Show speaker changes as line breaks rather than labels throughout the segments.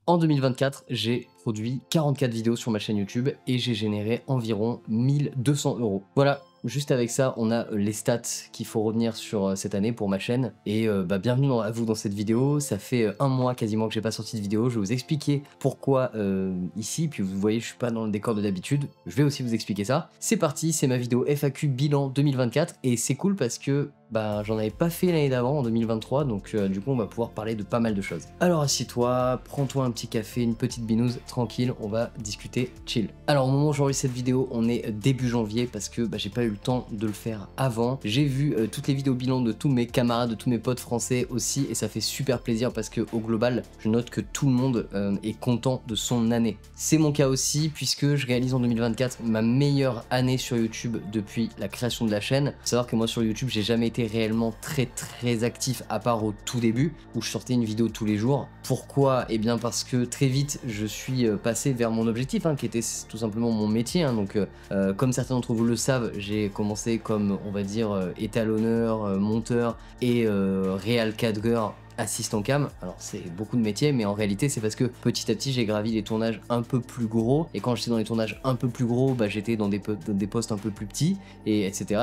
En 2024, j'ai produit 44 vidéos sur ma chaîne YouTube et j'ai généré environ 1200 €. Voilà, juste avec ça, on a les stats qu'il faut retenir sur cette année pour ma chaîne. Et bienvenue à vous dans cette vidéo. Ça fait un mois quasiment que j'ai pas sorti de vidéo. Je vais vous expliquer pourquoi ici. Puis vous voyez, je suis pas dans le décor de d'habitude. Je vais aussi vous expliquer ça. C'est parti, c'est ma vidéo FAQ bilan 2024 et c'est cool parce que j'en avais pas fait l'année d'avant en 2023, donc du coup on va pouvoir parler de pas mal de choses. Alors assieds-toi, prends-toi un petit café, une petite binouse, tranquille, on va discuter chill. Alors au moment où j'enregistre cette vidéo, on est début janvier parce que j'ai pas eu le temps de le faire avant. J'ai vu toutes les vidéos bilan de tous mes camarades, de tous mes potes français aussi, et ça fait super plaisir parce que au global, je note que tout le monde est content de son année. C'est mon cas aussi puisque je réalise en 2024 ma meilleure année sur YouTube depuis la création de la chaîne. Faut savoir que moi sur YouTube, j'ai jamais été réellement très actif à part au tout début où je sortais une vidéo tous les jours. Pourquoi? Eh bien parce que très vite je suis passé vers mon objectif qui était tout simplement mon métier. Donc comme certains d'entre vous le savent, j'ai commencé comme on va dire étalonneur, monteur et réal cadreur, assistant cam. Alors c'est beaucoup de métiers, mais en réalité c'est parce que petit à petit j'ai gravi les tournages un peu plus gros, et quand j'étais dans les tournages un peu plus gros, j'étais dans des postes un peu plus petits, et etc.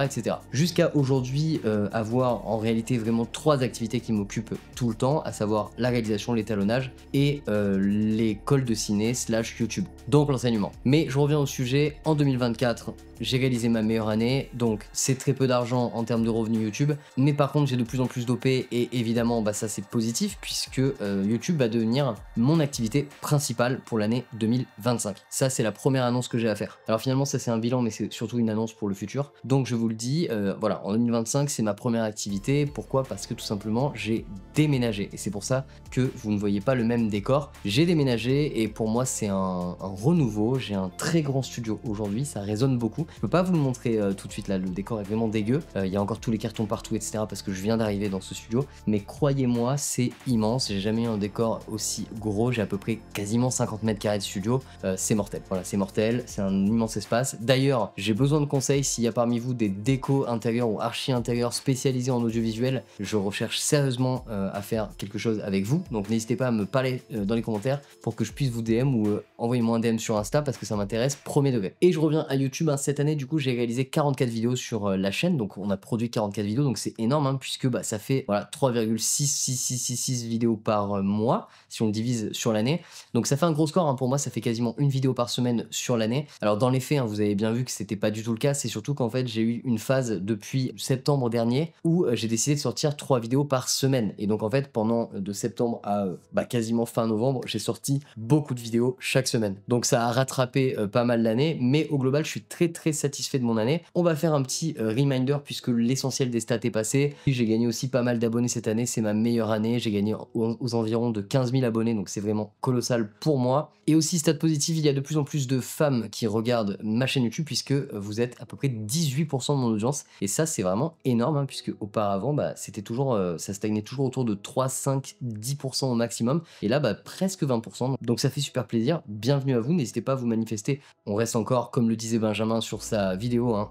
Jusqu'à aujourd'hui avoir en réalité vraiment 3 activités qui m'occupent tout le temps, à savoir la réalisation, l'étalonnage et l'école de ciné / YouTube, donc l'enseignement. Mais je reviens au sujet. En 2024 j'ai réalisé ma meilleure année, donc c'est très peu d'argent en termes de revenus YouTube, mais par contre j'ai de plus en plus d'OP, et évidemment ça c'est positif puisque YouTube va devenir mon activité principale pour l'année 2025. Ça c'est la première annonce que j'ai à faire. Alors finalement ça c'est un bilan, mais c'est surtout une annonce pour le futur, donc je vous le dis, voilà, en 2025 c'est ma première activité. Pourquoi? Parce que tout simplement j'ai déménagé, et c'est pour ça que vous ne voyez pas le même décor. J'ai déménagé et pour moi c'est un renouveau. J'ai un très grand studio aujourd'hui, ça résonne beaucoup. Je peux pas vous le montrer tout de suite là, le décor est vraiment dégueu, il y a encore tous les cartons partout etc, parce que je viens d'arriver dans ce studio, mais croyez-moi c'est immense. J'ai jamais eu un décor aussi gros, j'ai à peu près quasiment 50 mètres carrés de studio, c'est mortel. Voilà, c'est mortel, c'est un immense espace. D'ailleurs j'ai besoin de conseils s'il y a parmi vous des décos intérieurs ou archi intérieurs spécialisés en audiovisuel. Je recherche sérieusement à faire quelque chose avec vous, donc n'hésitez pas à me parler dans les commentaires pour que je puisse vous DM ou envoyez-moi un DM sur Insta parce que ça m'intéresse premier degré. Et je reviens à YouTube. Cette année du coup j'ai réalisé 44 vidéos sur la chaîne, donc on a produit 44 vidéos, donc c'est énorme puisque ça fait voilà 3,6666 vidéos par mois si on le divise sur l'année, donc ça fait un gros score pour moi. Ça fait quasiment une vidéo par semaine sur l'année. Alors dans les faits vous avez bien vu que c'était pas du tout le cas. C'est surtout qu'en fait j'ai eu une phase depuis septembre dernier où j'ai décidé de sortir 3 vidéos par semaine, et donc en fait pendant de septembre à quasiment fin novembre j'ai sorti beaucoup de vidéos chaque semaine, donc ça a rattrapé pas mal l'année, mais au global je suis très satisfait de mon année. On va faire un petit reminder puisque l'essentiel des stats est passé. J'ai gagné aussi pas mal d'abonnés cette année, c'est ma meilleure année. J'ai gagné aux environs de 15 000 abonnés, donc c'est vraiment colossal pour moi. Et aussi stat positif, il y a de plus en plus de femmes qui regardent ma chaîne YouTube puisque vous êtes à peu près 18% de mon audience, et ça c'est vraiment énorme puisque auparavant c'était toujours ça stagnait toujours autour de 3, 5, 10% au maximum, et là presque 20%, donc ça fait super plaisir. Bienvenue à vous, n'hésitez pas à vous manifester. On reste encore, comme le disait Benjamin sur sa vidéo,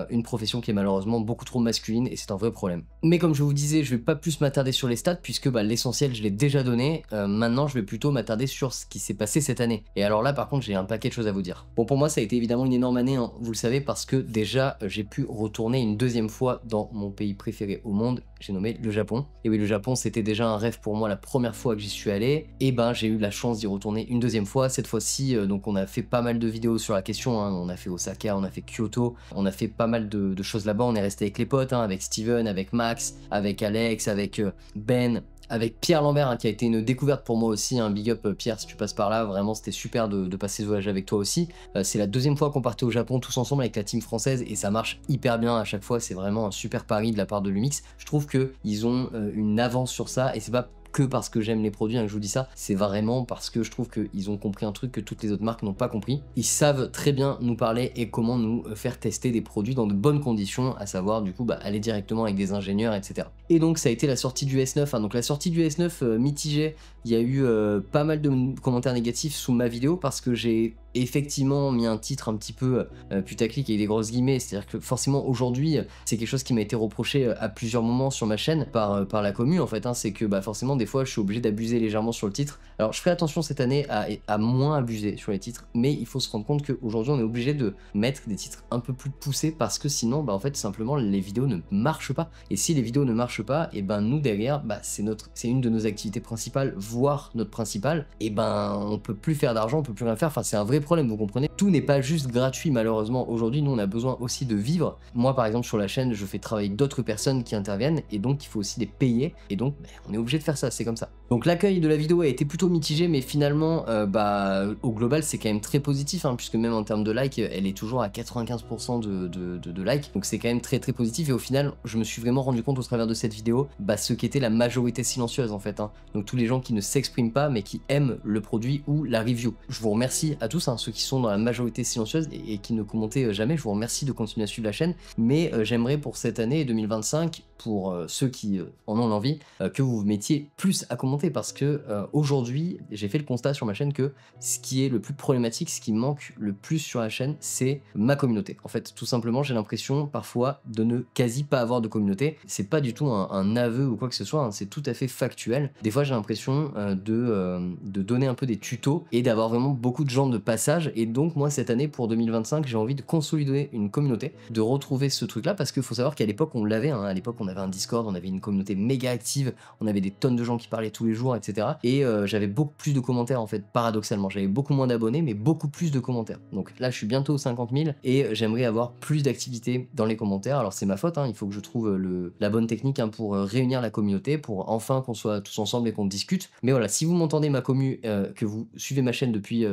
une profession qui est malheureusement beaucoup trop masculine, et c'est un vrai problème. Mais comme je vous disais, je vais pas plus m'attarder sur les stats puisque l'essentiel je l'ai déjà donné. Maintenant je vais plutôt m'attarder sur ce qui s'est passé cette année, et alors là par contre j'ai un paquet de choses à vous dire. Bon, pour moi ça a été évidemment une énorme année, vous le savez, parce que déjà j'ai pu retourner une deuxième fois dans mon pays préféré au monde, j'ai nommé le Japon. Et oui, le Japon c'était déjà un rêve pour moi la première fois que j'y suis allé, et j'ai eu la chance d'y retourner une deuxième fois. Cette fois-ci donc on a fait pas mal de vidéos sur la question, on a fait Osaka, on a fait Kyoto, on a fait pas mal de choses là-bas. On est resté avec les potes, avec Steven, avec Max, avec Alex, avec Ben, avec Pierre Lambert qui a été une découverte pour moi aussi, big up Pierre si tu passes par là, vraiment c'était super de passer ce voyage avec toi aussi. C'est la deuxième fois qu'on partait au Japon tous ensemble avec la team française, et ça marche hyper bien à chaque fois. C'est vraiment un super pari de la part de Lumix. Je trouve qu'ils ont une avance sur ça, et c'est pas que parce que j'aime les produits que je vous dis ça, c'est vraiment parce que je trouve qu'ils ont compris un truc que toutes les autres marques n'ont pas compris. Ils savent très bien nous parler et comment nous faire tester des produits dans de bonnes conditions, à savoir du coup aller directement avec des ingénieurs etc. Et donc ça a été la sortie du S9, donc la sortie du S9 mitigée. Il y a eu pas mal de commentaires négatifs sous ma vidéo parce que j'ai effectivement mis un titre un petit peu putaclic avec des grosses guillemets, c'est-à-dire que forcément aujourd'hui, c'est quelque chose qui m'a été reproché à plusieurs moments sur ma chaîne par la commu en fait, hein, c'est que bah, forcément des fois je suis obligé d'abuser légèrement sur le titre. Alors je ferai attention cette année à moins abuser sur les titres, mais il faut se rendre compte qu'aujourd'hui on est obligé de mettre des titres un peu plus poussés parce que sinon bah, en fait simplement les vidéos ne marchent pas. Et si les vidéos ne marchent pas, et ben nous derrière, bah, c'est une de nos activités principales, voire notre principale, et ben on peut plus faire d'argent, on peut plus rien faire, enfin c'est un vrai problème, vous comprenez. Tout n'est pas juste gratuit malheureusement, aujourd'hui nous on a besoin aussi de vivre. Moi par exemple sur la chaîne je fais travailler d'autres personnes qui interviennent et donc il faut aussi les payer et donc bah, on est obligé de faire ça, c'est comme ça. Donc l'accueil de la vidéo a été plutôt mitigé, mais finalement bah, au global c'est quand même très positif, hein, puisque même en termes de likes elle est toujours à 95% de likes, donc c'est quand même très positif. Et au final je me suis vraiment rendu compte au travers de cette vidéo bah, ce qu'était la majorité silencieuse en fait, hein. Donc tous les gens qui ne s'expriment pas mais qui aiment le produit ou la review. Je vous remercie à tous, hein, ceux qui sont dans la majorité silencieuse et qui ne commentez jamais, je vous remercie de continuer à suivre la chaîne, mais j'aimerais pour cette année 2025, pour ceux qui en ont l'envie, que vous vous mettiez plus à commenter, parce que aujourd'hui j'ai fait le constat sur ma chaîne que ce qui est le plus problématique, ce qui manque le plus sur la chaîne, c'est ma communauté. En fait, tout simplement, j'ai l'impression parfois de ne quasi pas avoir de communauté. C'est pas du tout un aveu ou quoi que ce soit, hein, c'est tout à fait factuel. Des fois j'ai l'impression de donner un peu des tutos et d'avoir vraiment beaucoup de gens de passage, et donc moi cette année pour 2025 j'ai envie de consolider une communauté, de retrouver ce truc là, parce qu'il faut savoir qu'à l'époque on l'avait, hein, à l'époque on avait un Discord, on avait une communauté méga active, on avait des tonnes de gens qui parlaient tous les jours, etc. Et j'avais beaucoup plus de commentaires en fait, paradoxalement, j'avais beaucoup moins d'abonnés mais beaucoup plus de commentaires. Donc là je suis bientôt aux 50 000 et j'aimerais avoir plus d'activité dans les commentaires. Alors c'est ma faute, hein, il faut que je trouve la bonne technique, hein, pour réunir la communauté, pour enfin qu'on soit tous ensemble et qu'on discute. Mais voilà, si vous m'entendez ma commu, que vous suivez ma chaîne depuis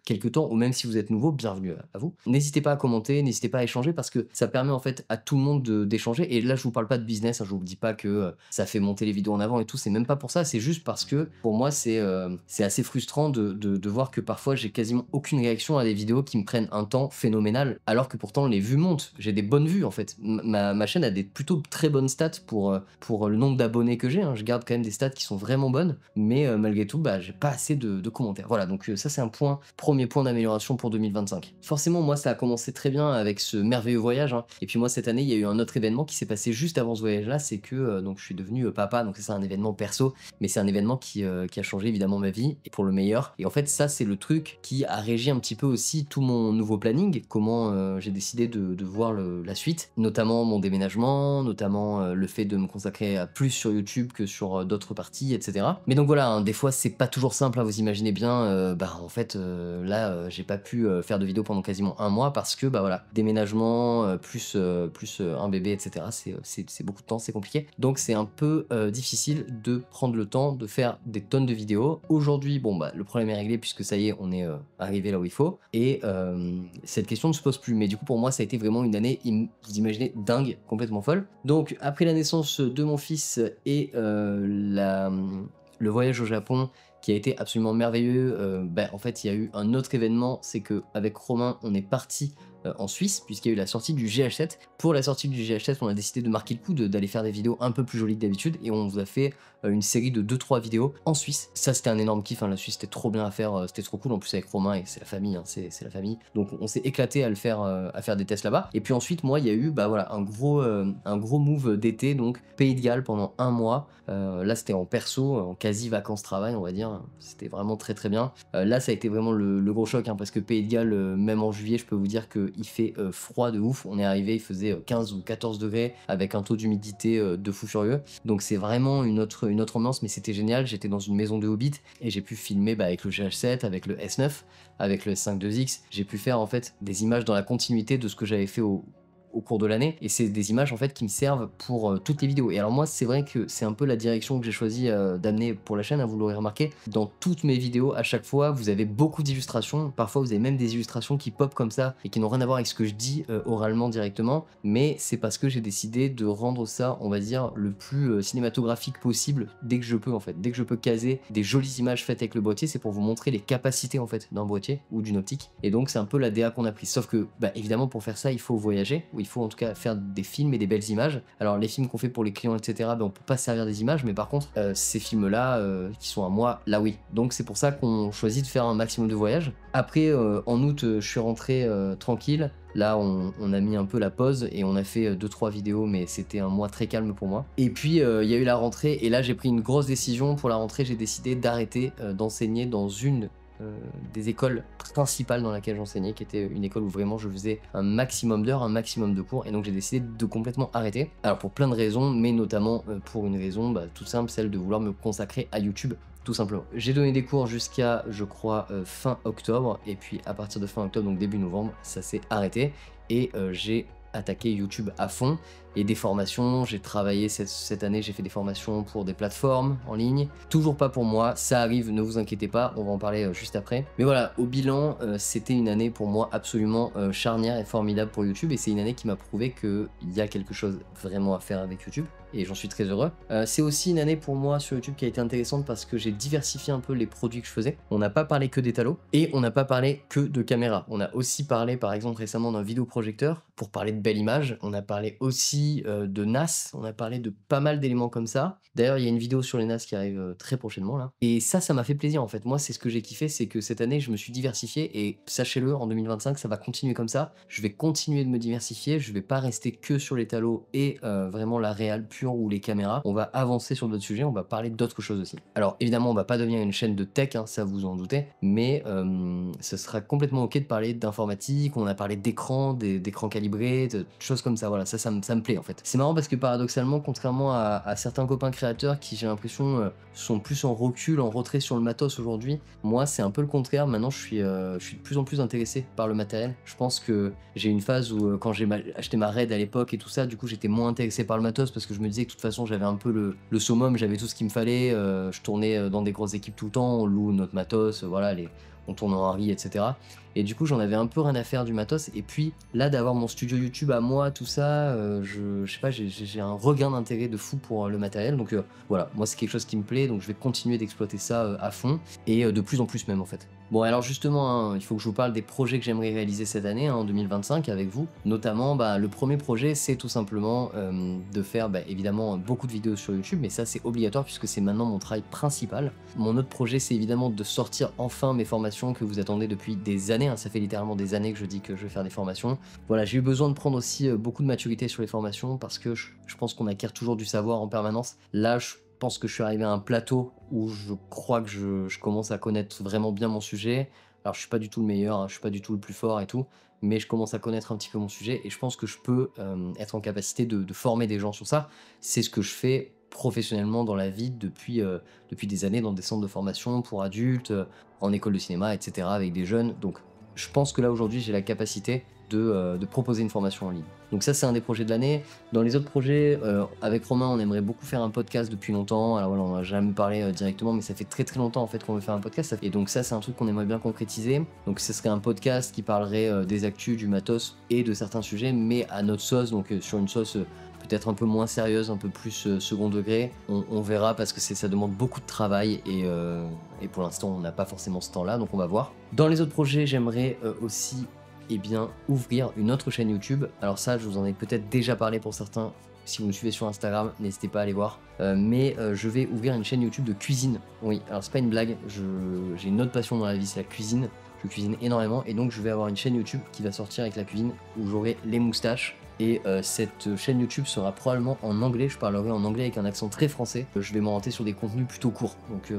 quelques temps, ou même si vous êtes nouveau, bienvenue à vous. N'hésitez pas à commenter, n'hésitez pas à échanger, parce que ça permet en fait à tout le monde d'échanger. Et là je vous parle pas de business, hein, je vous dis pas que ça fait monter les vidéos en avant et tout, c'est même pas pour ça, c'est juste parce que pour moi c'est assez frustrant de voir que parfois j'ai quasiment aucune réaction à des vidéos qui me prennent un temps phénoménal, alors que pourtant les vues montent, j'ai des bonnes vues en fait. Ma chaîne a des plutôt très bonnes stats pour le nombre d'abonnés que j'ai, hein. Je garde quand même des stats qui sont vraiment bonnes, mais malgré tout bah, j'ai pas assez de commentaires. Voilà, donc ça c'est un premier point d'amélioration pour 2025. Forcément, moi, ça a commencé très bien avec ce merveilleux voyage, hein. Et puis moi, cette année, il y a eu un autre événement qui s'est passé juste avant ce voyage-là, c'est que donc je suis devenu papa, donc c'est un événement perso, mais c'est un événement qui a changé évidemment ma vie, et pour le meilleur. Et en fait, ça, c'est le truc qui a régi un petit peu aussi tout mon nouveau planning, comment j'ai décidé de voir la suite, notamment mon déménagement, notamment le fait de me consacrer à plus sur YouTube que sur d'autres parties, etc. Mais donc voilà, hein, des fois, c'est pas toujours simple, hein, vous imaginez bien, bah en fait, là, j'ai pas pu faire de vidéo pendant quasiment un mois parce que, bah voilà, déménagement, plus un bébé, etc. C'est beaucoup de temps, c'est compliqué. Donc c'est un peu difficile de prendre le temps de faire des tonnes de vidéos. Aujourd'hui, bon, bah le problème est réglé puisque ça y est, on est arrivé là où il faut. Et cette question ne se pose plus. Mais du coup, pour moi, ça a été vraiment une année, vous imaginez, dingue, complètement folle. Donc, après la naissance de mon fils et le voyage au Japon, qui a été absolument merveilleux, en fait il y a eu un autre événement, c'est que avec Romain on est parti en Suisse, puisqu'il y a eu la sortie du GH7. Pour la sortie du GH7, on a décidé de marquer le coup, d'aller faire des vidéos un peu plus jolies que d'habitude, et on vous a fait une série de 2-3 vidéos en Suisse. Ça c'était un énorme kiff, hein. La Suisse c'était trop bien à faire, c'était trop cool, en plus avec Romain, et c'est la famille, hein, c'est la famille. Donc on s'est éclaté à le faire, à faire des tests là-bas. Et puis ensuite, moi il y a eu bah voilà, un gros move d'été, donc Pays de Galles pendant un mois. Là c'était en perso, en quasi vacances travail on va dire, c'était vraiment très bien. Là ça a été vraiment le gros choc, hein, parce que Pays de Galles, même en juillet, je peux vous dire qu'il fait froid de ouf. On est arrivé, il faisait 15 ou 14 degrés avec un taux d'humidité de fou furieux, donc c'est vraiment une autre ambiance, mais c'était génial. J'étais dans une maison de Hobbit et j'ai pu filmer bah, avec le GH7, avec le S9, avec le S5 IIX. J'ai pu faire en fait des images dans la continuité de ce que j'avais fait au cours de l'année, et c'est des images en fait qui me servent pour toutes les vidéos. Et alors moi c'est vrai que c'est un peu la direction que j'ai choisi d'amener pour la chaîne, hein, vous l'aurez remarqué, dans toutes mes vidéos à chaque fois vous avez beaucoup d'illustrations, parfois vous avez même des illustrations qui pop comme ça et qui n'ont rien à voir avec ce que je dis oralement directement, mais c'est parce que j'ai décidé de rendre ça, on va dire, le plus cinématographique possible dès que je peux en fait, dès que je peux caser des jolies images faites avec le boîtier. C'est pour vous montrer les capacités en fait d'un boîtier ou d'une optique, et donc c'est un peu la DA qu'on a prise, sauf que bah évidemment pour faire ça il faut voyager, il faut en tout cas faire des films et des belles images. Alors les films qu'on fait pour les clients, etc., ben, on peut pas se servir des images, mais par contre, ces films-là, qui sont à moi, là oui. Donc c'est pour ça qu'on choisit de faire un maximum de voyages. Après, en août, je suis rentré tranquille. Là, on a mis un peu la pause et on a fait 2-3 vidéos, mais c'était un mois très calme pour moi. Et puis, il y a eu la rentrée, et là, j'ai pris une grosse décision. Pour la rentrée, j'ai décidé d'arrêter d'enseigner dans une des écoles principales dans laquelle j'enseignais, qui était une école où vraiment je faisais un maximum d'heures, un maximum de cours, et donc j'ai décidé de complètement arrêter. Alors pour plein de raisons, mais notamment pour une raison toute simple, celle de vouloir me consacrer à YouTube. Tout simplement. J'ai donné des cours jusqu'à, je crois, fin octobre, et puis à partir de fin octobre, donc début novembre, ça s'est arrêté, et j'ai attaqué YouTube à fond, et des formations, j'ai travaillé cette année, j'ai fait des formations pour des plateformes en ligne, toujours pas pour moi, ça arrive, ne vous inquiétez pas, on va en parler juste après. Mais voilà, au bilan, c'était une année pour moi absolument charnière et formidable pour YouTube, et c'est une année qui m'a prouvé qu'il y a quelque chose vraiment à faire avec YouTube, et j'en suis très heureux. C'est aussi une année pour moi sur YouTube qui a été intéressante parce que j'ai diversifié un peu les produits que je faisais. On n'a pas parlé que d'étalo, et on n'a pas parlé que de caméra. On a aussi parlé par exemple récemment d'un vidéoprojecteur pour parler de belles images, on a parlé aussi de NAS, on a parlé de pas mal d'éléments comme ça. D'ailleurs, il y a une vidéo sur les NAS qui arrive très prochainement là. Et ça m'a fait plaisir en fait. Moi, c'est ce que j'ai kiffé, c'est que cette année, je me suis diversifié, et sachez-le, en 2025, ça va continuer comme ça. Je vais continuer de me diversifier, je vais pas rester que sur l'étalo et vraiment la réal pure ou les caméras. On va avancer sur d'autres sujets, on va parler d'autres choses aussi. Alors évidemment, on va pas devenir une chaîne de tech, hein, ça vous en doutez, mais ce sera complètement ok de parler d'informatique. On a parlé d'écran, d'écran calibré, de choses comme ça. Voilà, ça me plaît en fait. C'est marrant parce que paradoxalement, contrairement à certains copains créateurs qui, j'ai l'impression, sont plus en recul, en retrait sur le matos aujourd'hui, moi c'est un peu le contraire. Maintenant je suis de plus en plus intéressé par le matériel. Je pense que j'ai une phase où quand j'ai acheté ma RAID à l'époque et tout ça, du coup j'étais moins intéressé par le matos parce que je me disais que de toute façon j'avais un peu le summum, j'avais tout ce qu'il me fallait, je tournais dans des grosses équipes tout le temps, on loue notre matos, voilà, on tourne en Harry, etc. Et du coup, j'en avais un peu rien à faire du matos. Et puis là, d'avoir mon studio YouTube à moi, tout ça, je sais pas, j'ai un regain d'intérêt de fou pour le matériel. Donc voilà, moi c'est quelque chose qui me plaît, donc je vais continuer d'exploiter ça à fond, et de plus en plus même en fait. Bon, alors justement, hein, il faut que je vous parle des projets que j'aimerais réaliser cette année, hein, en 2025 avec vous. Notamment, le premier projet, c'est tout simplement de faire évidemment beaucoup de vidéos sur YouTube, mais ça c'est obligatoire puisque c'est maintenant mon travail principal. Mon autre projet, c'est évidemment de sortir enfin mes formations que vous attendez depuis des années, hein. Ça fait littéralement des années que je dis que je vais faire des formations. Voilà, j'ai eu besoin de prendre aussi beaucoup de maturité sur les formations parce que je pense qu'on acquiert toujours du savoir en permanence. Là, je pense que je suis arrivé à un plateau où je crois que je commence à connaître vraiment bien mon sujet. Alors je suis pas du tout le meilleur, hein, je suis pas du tout le plus fort et tout, mais je commence à connaître un petit peu mon sujet, et je pense que je peux être en capacité de former des gens sur ça. C'est ce que je fais professionnellement dans la vie depuis des années, dans des centres de formation pour adultes, en école de cinéma, etc., avec des jeunes. Donc je pense que là aujourd'hui j'ai la capacité de proposer une formation en ligne. Donc ça c'est un des projets de l'année. Dans les autres projets, avec Romain on aimerait beaucoup faire un podcast depuis longtemps. Alors voilà, on n'a jamais parlé directement, mais ça fait très longtemps en fait qu'on veut faire un podcast. Et donc ça c'est un truc qu'on aimerait bien concrétiser. Donc ce serait un podcast qui parlerait des actus, du matos et de certains sujets, mais à notre sauce, donc sur une sauce peut-être un peu moins sérieuse, un peu plus second degré. On verra parce que ça demande beaucoup de travail, et pour l'instant on n'a pas forcément ce temps là, donc on va voir. Dans les autres projets, j'aimerais aussi ouvrir une autre chaîne YouTube. Alors ça, je vous en ai peut-être déjà parlé pour certains. Si vous me suivez sur Instagram, n'hésitez pas à aller voir. Mais je vais ouvrir une chaîne YouTube de cuisine. Oui, alors c'est pas une blague, j'ai une autre passion dans la vie, c'est la cuisine. Je cuisine énormément, et donc je vais avoir une chaîne YouTube qui va sortir avec la cuisine où j'aurai les moustaches. Et cette chaîne YouTube sera probablement en anglais, je parlerai en anglais avec un accent très français. Je vais m'orienter sur des contenus plutôt courts, donc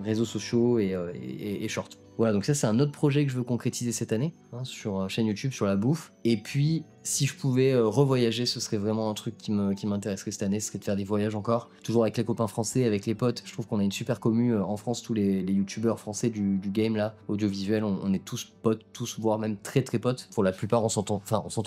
réseaux sociaux et shorts. Voilà, donc ça c'est un autre projet que je veux concrétiser cette année, hein, sur chaîne YouTube, sur la bouffe. Et puis, si je pouvais revoyager, ce serait vraiment un truc qui m'intéresserait cette année, ce serait de faire des voyages encore. Toujours avec les copains français, avec les potes. Je trouve qu'on a une super commu en France, tous les youtubeurs français du game là, audiovisuel, on est tous potes, tous, voire même très potes. Pour la plupart, on s'entend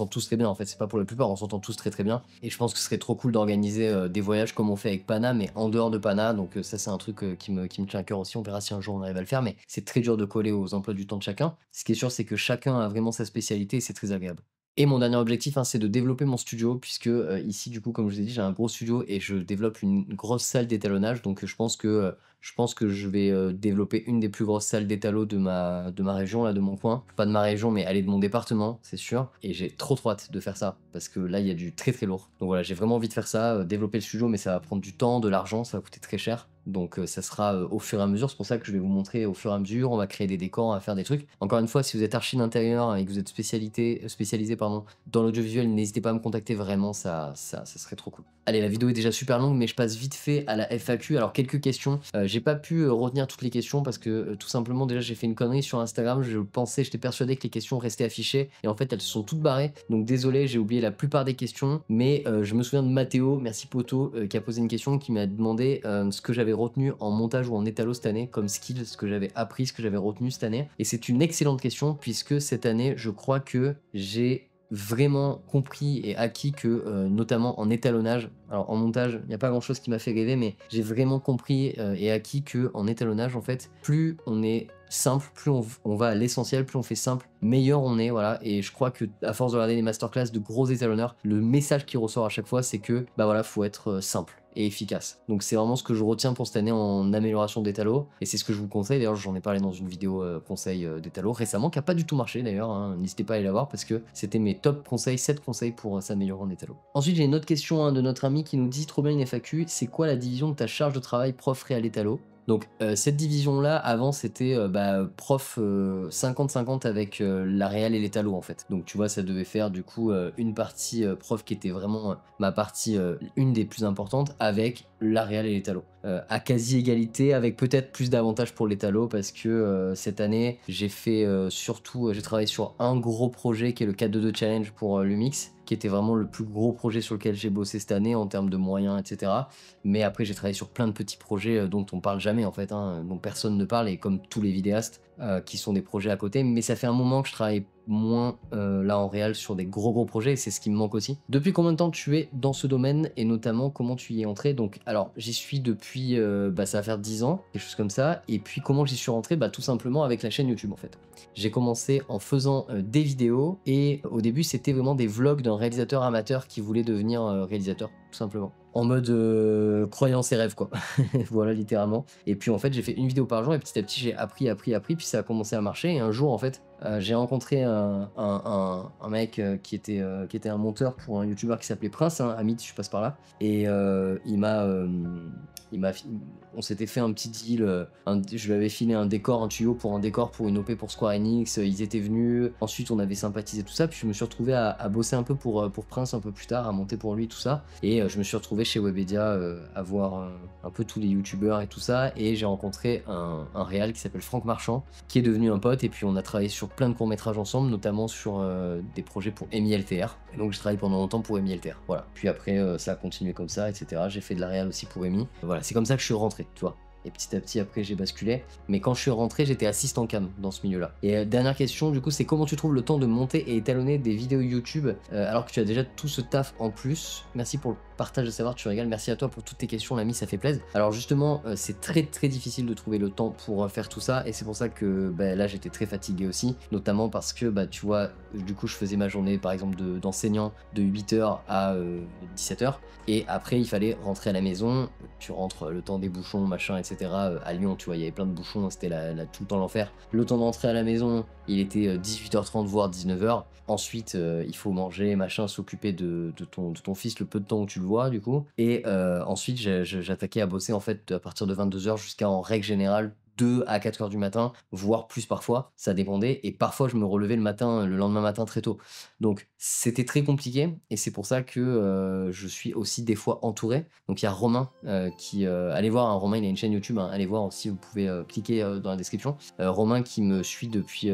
tous très bien en fait, c'est pas pour la plupart, on s'entend tous très bien. Et je pense que ce serait trop cool d'organiser des voyages comme on fait avec Pana, mais en dehors de Pana. Donc ça c'est un truc qui me tient à cœur aussi, on verra si un jour on arrive à le faire, mais c'est très dur de coller aux emplois du temps de chacun. Ce qui est sûr, c'est que chacun a vraiment sa spécialité et c'est très agréable. Et mon dernier objectif, hein, c'est de développer mon studio puisque, ici, du coup, comme je vous ai dit, j'ai un gros studio et je développe une grosse salle d'étalonnage. Donc, je pense que je vais, développer une des plus grosses salles d'étalo de ma région, là, de mon coin. Pas de ma région, mais elle est de mon département, c'est sûr. Et j'ai trop hâte de faire ça parce que là, il y a du très, très lourd. Donc voilà, j'ai vraiment envie de faire ça, développer le studio, mais ça va prendre du temps, de l'argent, ça va coûter très cher. Donc, ça sera, au fur et à mesure. C'est pour ça que je vais vous montrer au fur et à mesure. On va créer des décors, on va faire des trucs. Encore une fois, si vous êtes archi d'intérieur et que vous êtes spécialisé pardon, dans l'audiovisuel, n'hésitez pas à me contacter, vraiment, ça serait trop cool. Allez, la vidéo est déjà super longue, mais je passe vite fait à la FAQ. Alors, quelques questions. J'ai pas pu retenir toutes les questions parce que tout simplement, déjà, j'ai fait une connerie sur Instagram. J'étais persuadé que les questions restaient affichées et en fait, elles se sont toutes barrées. Donc, désolé, j'ai oublié la plupart des questions, mais je me souviens de Mathéo, merci Poto, qui a posé une question qui m'a demandé ce que j'avais retenu en montage ou en étalo cette année comme skill, ce que j'avais appris, ce que j'avais retenu cette année. Et c'est une excellente question puisque cette année, je crois que j'ai vraiment compris et acquis que, notamment en étalonnage, alors en montage, il n'y a pas grand chose qui m'a fait rêver, mais j'ai vraiment compris et acquis que en étalonnage, en fait, plus on est simple, plus on va à l'essentiel, plus on fait simple, meilleur on est, voilà. Et je crois que à force de regarder les masterclass de gros étalonneurs, le message qui ressort à chaque fois, c'est que, bah voilà, faut être simple et efficace. Donc c'est vraiment ce que je retiens pour cette année en amélioration d'étalo, et c'est ce que je vous conseille. D'ailleurs, j'en ai parlé dans une vidéo conseil d'étalo récemment, qui a pas du tout marché d'ailleurs, hein. N'hésitez pas à aller la voir parce que c'était mes top conseils, 7 conseils pour s'améliorer en étalo. Ensuite, j'ai une autre question, hein, de notre ami qui nous dit: trop bien une FAQ, c'est quoi la division de ta charge de travail prof réal étalo? Donc cette division-là, avant, c'était prof 50-50 avec la réal et l'étalo, en fait. Donc tu vois, ça devait faire du coup une partie prof qui était vraiment ma partie, une des plus importantes, avec la réal et l'étalo. À quasi égalité, avec peut-être plus d'avantages pour l'étalo, parce que cette année, j'ai fait surtout, j'ai travaillé sur un gros projet qui est le 4-2-2 Challenge pour l'UMIX, qui était vraiment le plus gros projet sur lequel j'ai bossé cette année en termes de moyens, etc. Mais après, j'ai travaillé sur plein de petits projets dont on parle jamais, en fait, hein, dont personne ne parle, et comme tous les vidéastes, qui sont des projets à côté. Mais ça fait un moment que je travaille moins là en réel sur des gros projets, et c'est ce qui me manque aussi. Depuis combien de temps tu es dans ce domaine, et notamment comment tu y es entré? Donc alors, j'y suis depuis, ça va faire 10 ans, quelque chose comme ça. Et puis comment j'y suis rentré? Bah tout simplement avec la chaîne YouTube, en fait. J'ai commencé en faisant des vidéos, et au début c'était vraiment des vlogs d'un réalisateur amateur qui voulait devenir réalisateur, tout simplement. En mode croyance et rêve, quoi. Voilà, littéralement. Et puis en fait, j'ai fait une vidéo par jour, et petit à petit j'ai appris, puis ça a commencé à marcher. Et un jour, en fait, j'ai rencontré un mec qui était un monteur pour un youtubeur qui s'appelait Prince, hein, Amit, je passe par là. Et on s'était fait un petit deal, je lui avais filé un décor, un tuyau pour un décor pour une OP pour Square Enix, ils étaient venus, ensuite on avait sympathisé tout ça, puis je me suis retrouvé à bosser un peu pour Prince un peu plus tard, à monter pour lui, tout ça. Et je me suis retrouvé chez Webedia à voir un peu tous les youtubeurs et tout ça, et j'ai rencontré un réal qui s'appelle Franck Marchand, qui est devenu un pote, et puis on a travaillé sur plein de courts-métrages ensemble, notamment sur des projets pour Emi LTR. Et donc j'ai travaillé pendant longtemps pour Emi LTR, voilà. Puis après ça a continué comme ça, etc. J'ai fait de la réal aussi pour Emi. Voilà, c'est comme ça que je suis rentré, tu vois. Et petit à petit, après, j'ai basculé. Mais quand je suis rentré, j'étais assistant cam dans ce milieu-là. Et dernière question, du coup, c'est comment tu trouves le temps de monter et étalonner des vidéos YouTube alors que tu as déjà tout ce taf en plus? Merci pour le partage de savoir, tu régales. Merci à toi pour toutes tes questions, l'ami, ça fait plaisir. Alors justement, c'est très difficile de trouver le temps pour faire tout ça. Et c'est pour ça que là, j'étais très fatigué aussi. Notamment parce que, tu vois, du coup, je faisais ma journée, par exemple, d'enseignant de 8h à 17h. Et après, il fallait rentrer à la maison. Tu rentres le temps des bouchons, machin, etc. À Lyon, tu vois, il y avait plein de bouchons, c'était tout le temps l'enfer. Le temps d'entrer à la maison, il était 18h30 voire 19h. Ensuite, il faut manger, machin, s'occuper de ton fils le peu de temps où tu le vois, du coup. Et ensuite, j'attaquais à bosser, en fait, à partir de 22h jusqu'à, en règle générale, 2 à 4h du matin, voire plus parfois, ça dépendait. Et parfois, je me relevais le lendemain matin très tôt. Donc, c'était très compliqué, et c'est pour ça que je suis aussi des fois entouré. Donc, il y a Romain qui... allez voir, hein, Romain, il a une chaîne YouTube, hein, allez voir aussi, vous pouvez cliquer dans la description. Romain qui me suit depuis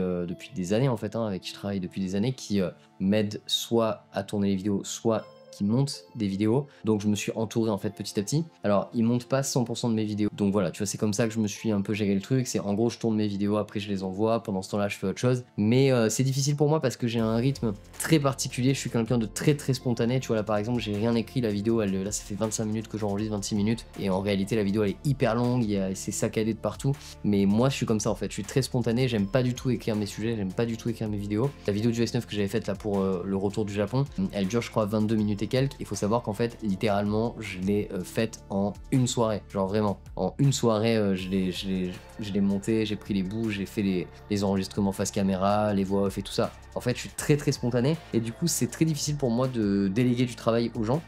des années, en fait, hein, avec qui je travaille depuis des années, qui m'aide soit à tourner les vidéos, soit qui monte des vidéos, donc je me suis entouré en fait petit à petit. Alors ils montent pas 100% de mes vidéos, donc voilà, tu vois, c'est comme ça que je me suis un peu géré le truc, c'est en gros je tourne mes vidéos, après je les envoie, pendant ce temps là je fais autre chose, mais c'est difficile pour moi parce que j'ai un rythme très particulier, je suis quelqu'un de très spontané, tu vois, là par exemple j'ai rien écrit, la vidéo là ça fait 25 minutes que j'enregistre, 26 minutes, et en réalité la vidéo elle est hyper longue, c'est saccadé de partout, mais moi je suis comme ça en fait, je suis très spontané, j'aime pas du tout écrire mes sujets, j'aime pas du tout écrire mes vidéos. La vidéo du S9 que j'avais faite là pour le retour du Japon, elle dure je crois 22 minutes et quelques. Il faut savoir qu'en fait littéralement je l'ai faite en une soirée, genre vraiment en une soirée je l'ai montée, j'ai pris les bouts, j'ai fait les enregistrements face caméra, les voix off et tout ça. En fait je suis très spontané et du coup c'est très difficile pour moi de déléguer du travail aux gens,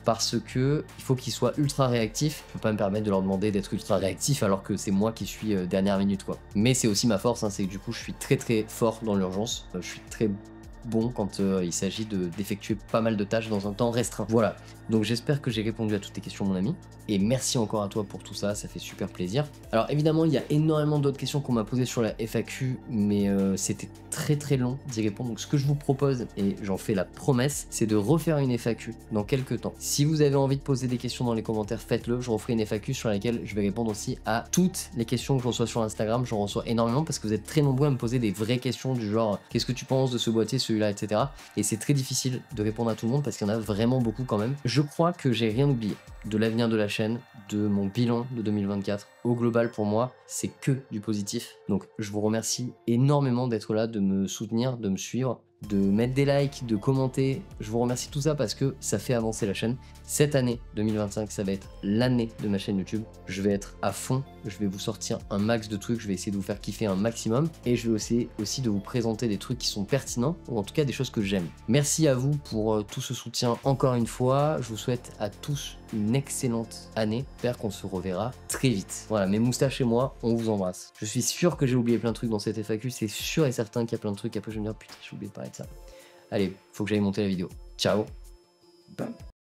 parce que il faut qu'ils soient ultra réactifs. Je peux pas me permettre de leur demander d'être ultra réactifs alors que c'est moi qui suis dernière minute quoi. Mais c'est aussi ma force, hein, c'est que du coup je suis très fort dans l'urgence, je suis très bon quand il s'agit d'effectuer pas mal de tâches dans un temps restreint. Voilà, donc j'espère que j'ai répondu à toutes tes questions mon ami, et merci encore à toi pour tout ça, ça fait super plaisir. Alors évidemment il y a énormément d'autres questions qu'on m'a posées sur la FAQ, mais c'était très long d'y répondre, donc ce que je vous propose, et j'en fais la promesse, c'est de refaire une FAQ dans quelques temps. Si vous avez envie de poser des questions dans les commentaires, faites-le, je referai une FAQ sur laquelle je vais répondre aussi à toutes les questions que je reçois sur Instagram. J'en reçois énormément parce que vous êtes très nombreux à me poser des vraies questions du genre qu'est-ce que tu penses de ce boîtier, celui-là, etc. Et c'est très difficile de répondre à tout le monde parce qu'il y en a vraiment beaucoup quand même. Je crois que j'ai rien oublié de l'avenir de la chaîne, de mon bilan de 2024. Au global, pour moi, c'est que du positif. Donc je vous remercie énormément d'être là, de me soutenir, de me suivre, de mettre des likes, de commenter. Je vous remercie tout ça parce que ça fait avancer la chaîne. Cette année 2025, ça va être l'année de ma chaîne YouTube. Je vais être à fond, je vais vous sortir un max de trucs, je vais essayer de vous faire kiffer un maximum, et je vais essayer aussi de vous présenter des trucs qui sont pertinents, ou en tout cas des choses que j'aime. Merci à vous pour tout ce soutien encore une fois. Je vous souhaite à tous une excellente année. J'espère qu'on se reverra très vite. Voilà, mes moustaches et moi, on vous embrasse. Je suis sûr que j'ai oublié plein de trucs dans cette FAQ, c'est sûr et certain qu'il y a plein de trucs. Après je vais me dire putain, j'ai oublié de parler de ça. Allez, faut que j'aille monter la vidéo. Ciao.